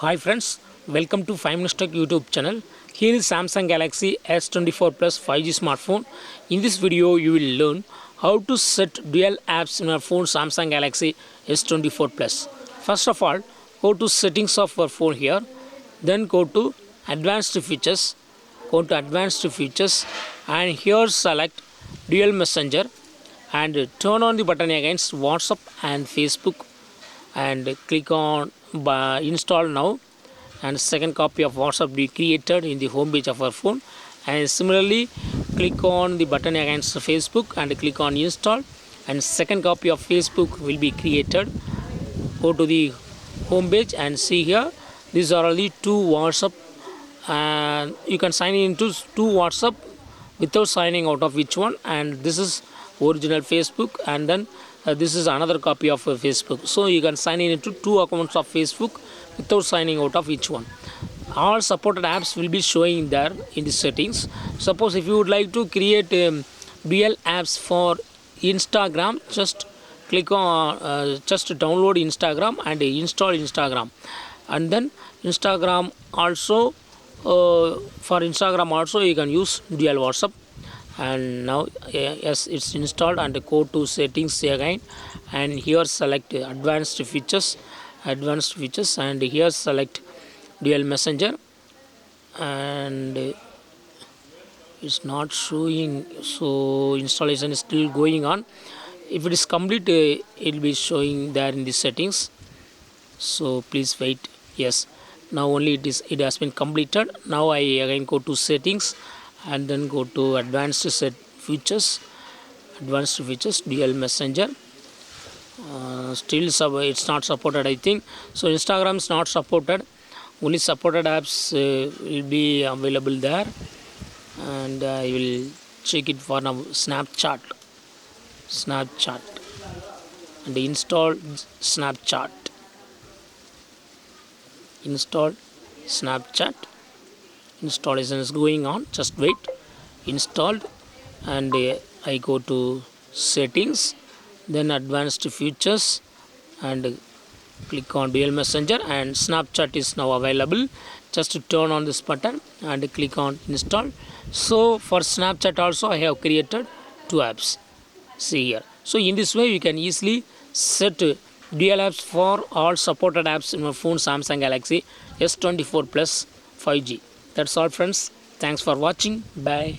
Hi friends, welcome to 5 Minutes Tech YouTube channel. Here is Samsung Galaxy S24 Plus 5G smartphone. In this video, you will learn how to set dual apps in your phone Samsung Galaxy S24 Plus. First of all, go to settings of your phone here. Then go to advanced features. Go to advanced features and here select dual messenger and turn on the button against WhatsApp and Facebook and click on install now, and second copy of WhatsApp be created in the home page of our phone. And similarly click on the button against Facebook and click on install, and second copy of Facebook will be created. Go to the home page and see here these are only two WhatsApp, and you can sign into two WhatsApp without signing out of each one, and this is original Facebook, and then this is another copy of Facebook. So you can sign in into two accounts of Facebook without signing out of each one. All supported apps will be showing there in the settings. Suppose if you would like to create dual apps for Instagram, just click on just download Instagram and install Instagram, and then Instagram also for Instagram also you can use dual WhatsApp. And now yes, it's installed, and go to settings again, and here select advanced features, and here select dual messenger, and it's not showing, so installation is still going on. If it is complete, it will be showing there in the settings, so please wait. Yes, now only it has been completed. Now I again go to settings and then go to advanced features, dual messenger. Still it's not supported, I think. So Instagram is not supported, only supported apps will be available there, and I will check it for now. Snapchat, and install Snapchat, installation is going on, just wait. Installed, and I go to settings, then advanced features, and click on dual messenger, and Snapchat is now available. Just to turn on this button and click on install. So for Snapchat also I have created two apps, see here. So in this way you can easily set dual apps for all supported apps in your phone Samsung Galaxy S24 Plus 5G. That's all friends. Thanks for watching. Bye.